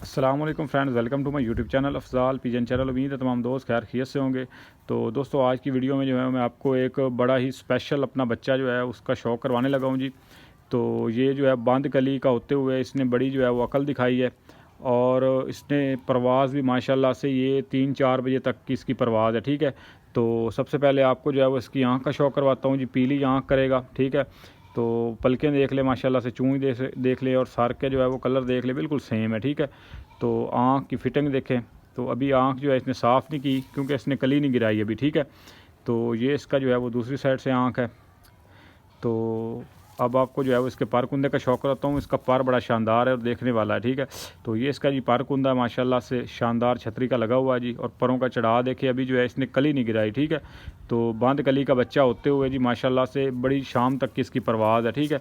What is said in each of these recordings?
अस्सलाम वालेकुम friends, welcome to my YouTube channel Afzal pigeon channel. उम्मीद है तमाम दोस्त खैर खैरियत से होंगे। तो दोस्तों आज की वीडियो में जो है मैं आपको एक बड़ा ही स्पेशल अपना बच्चा जो है उसका शौक़ करवाने लगा हूँ जी। तो ये जो है बंद कली का होते हुए इसने बड़ी जो है वो अकल दिखाई है और इसने परवाज़ भी माशाल्लाह से ये 3-4 बजे तक की इसकी परवाज़ है। ठीक है, तो सबसे पहले आपको जो है वो इसकी आँख का शौक़ करवाता हूँ जी। पीली आँख करेगा, ठीक है। तो पलकें देख ले माशाल्लाह से, चूँई देख ले और सर के जो है वो कलर देख ले, बिल्कुल सेम है। ठीक है, तो आँख की फिटिंग देखें तो अभी आँख जो है इसने साफ़ नहीं की क्योंकि इसने कली नहीं गिराई अभी। ठीक है, तो ये इसका जो है वो दूसरी साइड से आँख है। तो अब आपको जो है वो इसके पर कुंदे का शौक़ कराता हूँ। इसका पर बड़ा शानदार है और देखने वाला है। ठीक है, तो ये इसका जी पर कुंदा माशाल्लाह से शानदार छतरी का लगा हुआ है जी। और परों का चढ़ा देखे अभी जो है इसने कली नहीं गिराई। ठीक है, तो बंद कली का बच्चा होते हुए जी माशाल्लाह से बड़ी शाम तक की इसकी परवाज़ है। ठीक है,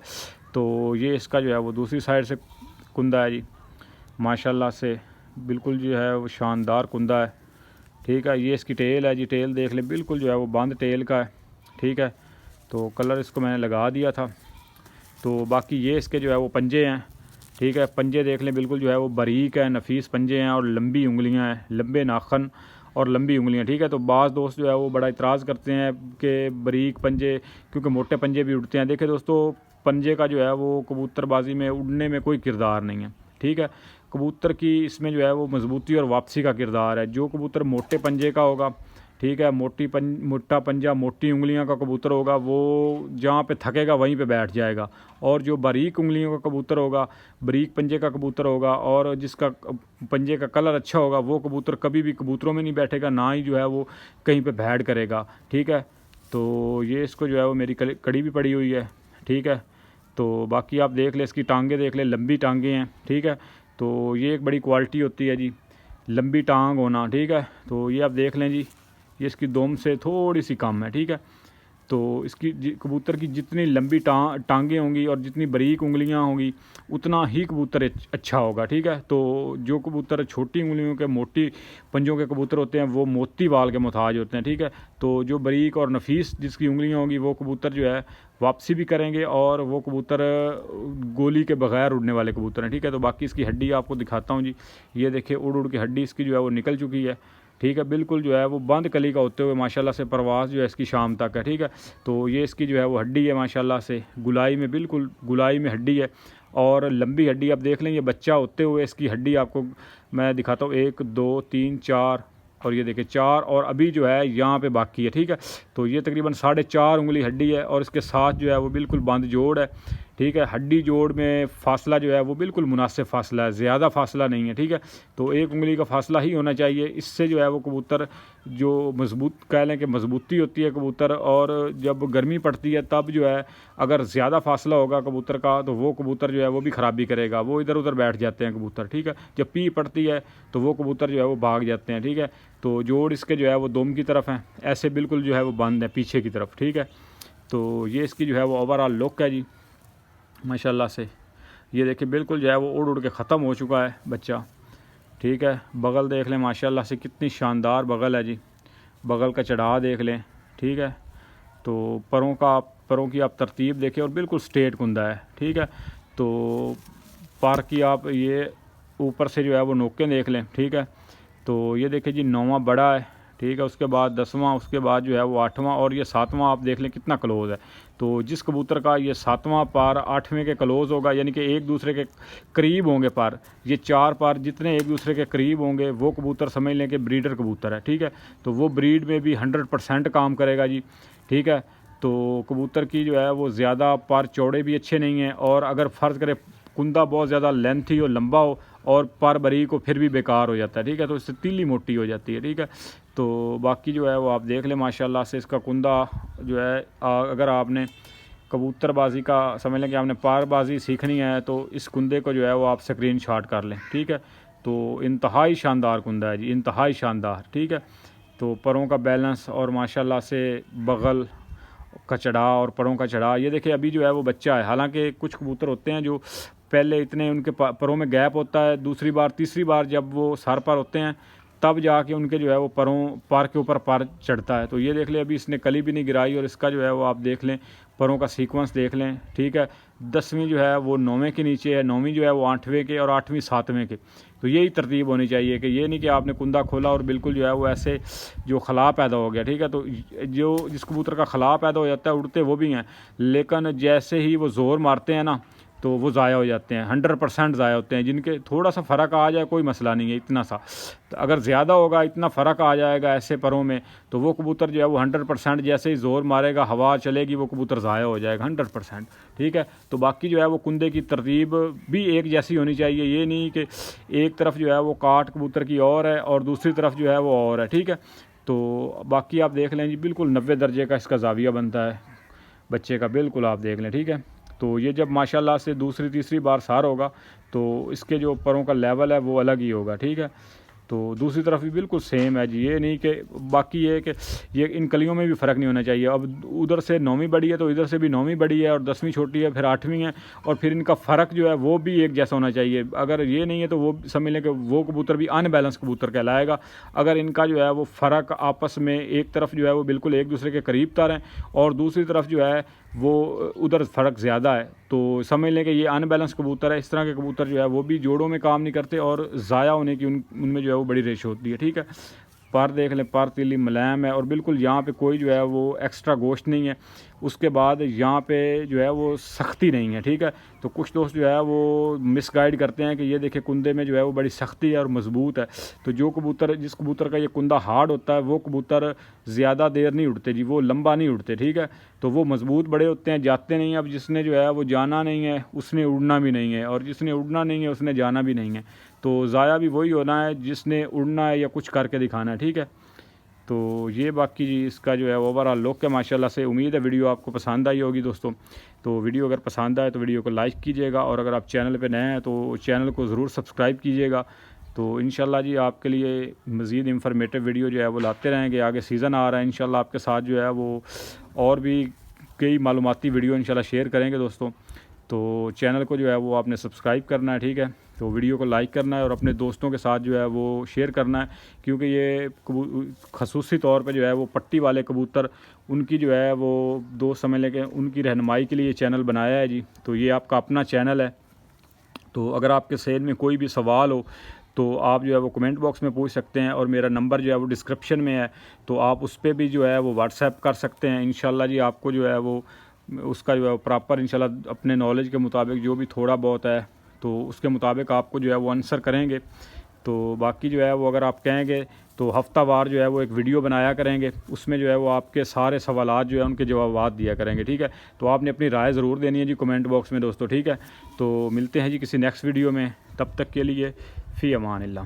तो ये इसका जो है वो दूसरी साइड से कुंदा है जी। माशाल्लाह से बिल्कुल जो है वो शानदार कुंदा है। ठीक है, ये इसकी टेल है जी। टेल देख ले, बिल्कुल जो है वो बंद टेल का है। ठीक है, तो कलर इसको मैंने लगा दिया था। तो बाकी ये इसके जो है वो पंजे हैं। ठीक है, पंजे देख लें, बिल्कुल जो है वो बारीक है, नफीस पंजे हैं और लंबी उंगलियां हैं, लंबे नाखन और लंबी उंगलियां। ठीक है, तो बाज़ दोस्त जो है वो बड़ा इतराज़ करते हैं कि बारीक पंजे क्योंकि मोटे पंजे भी उड़ते हैं। देखिए दोस्तों, पंजे का जो है वो कबूतरबाजी में उड़ने में कोई किरदार नहीं है। ठीक है, कबूतर की इसमें जो है वो मजबूती और वापसी का किरदार है। जो कबूतर मोटे पंजे का होगा, ठीक है, मोटा पंजा मोटी उंगलियां का कबूतर होगा, वो जहाँ पे थकेगा वहीं पे बैठ जाएगा। और जो बारीक उंगलियों का कबूतर होगा, बारीक पंजे का कबूतर होगा और जिसका पंजे का कलर अच्छा होगा, वो कबूतर कभी भी कबूतरों में नहीं बैठेगा, ना ही जो है वो कहीं पे बैठ करेगा। ठीक है, तो ये इसको जो है वो मेरी कड़ी भी पड़ी हुई है। ठीक है, तो बाकी आप देख ले, इसकी टांगें देख ले, लंबी टांगें हैं। ठीक है, तो ये एक बड़ी क्वालिटी होती है जी, लंबी टांग होना। ठीक है, तो ये आप देख लें जी, ये इसकी दोम से थोड़ी सी कम है। ठीक है, तो इसकी कबूतर की जितनी लंबी टांगें होंगी और जितनी बारीक उंगलियां होंगी उतना ही कबूतर अच्छा होगा। ठीक है, तो जो कबूतर छोटी उंगलियों के मोटी पंजों के कबूतर होते हैं वो मोती बाल के मोहताज होते हैं। ठीक है, तो जो बारीक और नफीस जिसकी उंगलियां होंगी वो कबूतर जो है वापसी भी करेंगे और वो कबूतर गोली के बगैर उड़ने वाले कबूतर हैं। ठीक है, तो बाकी इसकी हड्डी आपको दिखाता हूँ जी। ये देखिए, उड़ उड़ के हड्डी इसकी जो है वो निकल चुकी है। ठीक है, बिल्कुल जो है वो बंद कली का होते हुए माशाल्लाह से परवाज़ जो है इसकी शाम तक है। ठीक है, तो ये इसकी जो है वो हड्डी है माशाल्लाह से, गुलाई में, बिल्कुल गुलाई में हड्डी है और लंबी हड्डी। आप देख लें, ये बच्चा होते हुए इसकी हड्डी आपको मैं दिखाता हूँ, 1 2 3 4 और ये देखिए 4 और अभी जो है यहाँ पे बाकी है। ठीक है, तो ये तकरीबन 4.5 उंगली हड्डी है और इसके साथ जो है वो बिल्कुल बंद जोड़ है। ठीक है, हड्डी जोड़ में फासला जो है वो बिल्कुल मुनासिब फासला है, ज़्यादा फासला नहीं है। ठीक है, तो 1 उंगली का फासला ही होना चाहिए। इससे जो है वो कबूतर जो मजबूत कह लें कि मजबूती होती है कबूतर, और जब गर्मी पड़ती है तब जो है अगर ज़्यादा फासला होगा कबूतर का तो वो कबूतर जो है वो भी ख़राबी करेगा, वो इधर उधर बैठ जाते हैं कबूतर। ठीक है, जब पी पड़ती है तो वो कबूतर जो है वो भाग जाते हैं। ठीक है, तो जोड़ इसके जो है वो दोम की तरफ हैं, ऐसे बिल्कुल जो है वो बंद है पीछे की तरफ। ठीक है, तो ये इसकी जो है वो ओवरऑल लुक है जी माशाल्लाह से। ये देखिए, बिल्कुल जो है वो उड़ उड़ के ख़त्म हो चुका है बच्चा। ठीक है, बगल देख लें माशाल्लाह से, कितनी शानदार बगल है जी। बगल का चढ़ा देख लें। ठीक है, तो परों की आप तरतीब देखें और बिल्कुल स्ट्रेट कुंदा है। ठीक है, तो पर की आप ये ऊपर से जो है वो नोकें देख लें। ठीक है, तो ये देखिए जी, 9वां बड़ा है। ठीक है, उसके बाद 10वां, उसके बाद जो है वो 8वां और ये 7वां आप देख लें कितना क्लोज़ है। तो जिस कबूतर का ये 7वां पार 8वें के क्लोज़ होगा, यानी कि एक दूसरे के करीब होंगे पार, ये 4 पार जितने एक दूसरे के करीब होंगे वो कबूतर समझ लें कि ब्रीडर कबूतर है। ठीक है, तो वो ब्रीड में भी 100% काम करेगा जी। ठीक है, तो कबूतर की जो है वो ज़्यादा पार चौड़े भी अच्छे नहीं हैं, और अगर फ़र्ज़ करें कुंदा बहुत ज़्यादा लेंथी हो, लंबा हो और पर बारीक हो, फिर भी बेकार हो जाता है। ठीक है, तो इससे तीली मोटी हो जाती है। ठीक है, तो बाकी जो है वो आप देख लें माशाल्लाह से, इसका कुंदा जो है अगर आपने कबूतरबाजी का समझ लें कि आपने पारबाजी सीखनी है तो इस कुंदे को जो है वो आप स्क्रीनशॉट कर लें। ठीक है, तो इंतहाई शानदार कुंदा है जी, इंतहाई शानदार। ठीक है, तो परों का बैलेंस और माशाल्लाह से बगल का चढ़ा और परों का चढ़ा, ये देखिए अभी जो है वो बच्चा है। हालांकि कुछ कबूतर होते हैं जो पहले इतने उनके परों में गैप होता है, दूसरी बार तीसरी बार जब वो सर पर होते हैं तब जाके उनके जो है वो पर के ऊपर पर चढ़ता है। तो ये देख लें, अभी इसने कली भी नहीं गिराई और इसका जो है वो आप देख लें, परों का सीक्वेंस देख लें। ठीक है, 10वीं जो है वो 9वें के नीचे है, 9वीं जो है वो 8वें के और 8वीं 7वें के। तो यही तरतीब होनी चाहिए कि ये नहीं कि आपने कुंदा खोला और बिल्कुल जो है वो ऐसे जो खला पैदा हो गया, ठीक है। तो जो जिस कबूतर का खला पैदा हो जाता है उड़ते वो भी हैं, लेकिन जैसे ही वो ज़ोर मारते हैं ना तो वो ज़ाया हो जाते हैं, 100% ज़ाया होते हैं। जिनके थोड़ा सा फ़र्क आ जाए कोई मसला नहीं है, इतना सा। तो अगर ज़्यादा होगा, इतना फ़र्क आ जाएगा ऐसे परों में, तो वो कबूतर जो है वो 100% जैसे ही ज़ोर मारेगा, हवा चलेगी, वो कबूतर ज़ाया हो जाएगा 100%, ठीक है। तो बाकी जो है वो कुंदे की तरतीब भी एक जैसी होनी चाहिए, ये नहीं कि एक तरफ जो है वो काट कबूतर की और है और दूसरी तरफ जो है वो और है, ठीक है। तो बाकी आप देख लें जी, बिल्कुल 90 दर्जे का इसका ज़ाविया बनता है बच्चे का, बिल्कुल आप देख लें, ठीक है। तो ये जब माशाल्लाह से दूसरी तीसरी बार सार होगा तो इसके जो परों का लेवल है वो अलग ही होगा, ठीक है। तो दूसरी तरफ भी बिल्कुल सेम है जी, ये नहीं कि बाकी ये कि ये इन कलियों में भी फ़र्क नहीं होना चाहिए। अब उधर से 9वीं बड़ी है तो इधर से भी 9वीं बड़ी है और 10वीं छोटी है, फिर 8वीं है, और फिर इनका फ़र्क जो है वो भी एक जैसा होना चाहिए। अगर ये नहीं है तो वो समझ लें कि वो कबूतर भी अनबैलेंस कबूतर कहलाएगा। अगर इनका जो है वो फ़र्क आपस में एक तरफ जो है वो बिल्कुल एक दूसरे के करीब तर हैं और दूसरी तरफ जो है वो उधर फ़र्क ज़्यादा है, तो समझ लें कि ये अनबैलेंस कबूतर है। इस तरह के कबूतर जो है वो भी जोड़ों में काम नहीं करते और ज़ाया होने की उनमें जो है वो बड़ी रेशो होती है, ठीक है। पर देख लें, पर तीली मुलायम है और बिल्कुल यहाँ पे कोई जो है वो एक्स्ट्रा गोश्त नहीं है। उसके बाद यहाँ पे जो है वो सख्ती नहीं है, ठीक है। तो कुछ दोस्त जो है वो मिसगाइड करते हैं कि ये देखे कुंदे में जो है वो बड़ी सख्ती है और मज़बूत है। तो जो कबूतर, जिस कबूतर का ये कुंदा हार्ड होता है, वो कबूतर ज़्यादा देर नहीं उड़ते जी, वो लंबा नहीं उड़ते, ठीक है। तो वो मज़बूत बड़े होते हैं, जाते नहीं हैं। अब जिसने जो है वो जाना नहीं है उसने उड़ना भी नहीं है, और जिसने उड़ना नहीं है उसने जाना भी नहीं है। तो ज़ाया भी वही होना है जिसने उड़ना है या कुछ करके दिखाना है, ठीक है। तो ये बाकी जी इसका जो है ओवरऑल लुक है माशाल्लाह से। उम्मीद है वीडियो आपको पसंद आई होगी दोस्तों। तो वीडियो अगर पसंद आए तो वीडियो को लाइक कीजिएगा, और अगर आप चैनल पे नए हैं तो चैनल को ज़रूर सब्सक्राइब कीजिएगा। तो इंशाल्लाह जी आपके लिए मज़ीद इंफॉर्मेटिव वीडियो जो है वो लाते रहेंगे। आगे सीज़न आ रहा है, इंशाल्लाह आपके साथ जो है वो और भी कई मालूमाती वीडियो इंशाल्लाह शेयर करेंगे दोस्तों। तो चैनल को जो है वो आपने सब्सक्राइब करना है, ठीक है। तो वीडियो को लाइक करना है और अपने दोस्तों के साथ जो है वो शेयर करना है, क्योंकि ये खसूसी तौर पे जो है वो पट्टी वाले कबूतर, उनकी जो है वो दोस्त समझ लें कि उनकी रहनुमाई के लिए ये चैनल बनाया है जी। तो ये आपका अपना चैनल है। तो अगर आपके सेल में कोई भी सवाल हो तो आप जो है वो कमेंट बॉक्स में पूछ सकते हैं, और मेरा नंबर जो है वो डिस्क्रिप्शन में है, तो आप उस पर भी जो है वो व्हाट्सएप कर सकते हैं। इंशाल्लाह जी आपको जो है वो उसका जो है प्रॉपर इंशाल्लाह अपने नॉलेज के मुताबिक जो भी थोड़ा बहुत है तो उसके मुताबिक आपको जो है वो आंसर करेंगे। तो बाकी जो है वो अगर आप कहेंगे तो हफ्तावार जो है वो एक वीडियो बनाया करेंगे, उसमें जो है वो आपके सारे सवालात जो है उनके जवाब दिया करेंगे, ठीक है। तो आपने अपनी राय ज़रूर देनी है जी कमेंट बॉक्स में दोस्तों, ठीक है। तो मिलते हैं जी किसी नेक्स्ट वीडियो में, तब तक के लिए फ़ी अमान अल्लाह।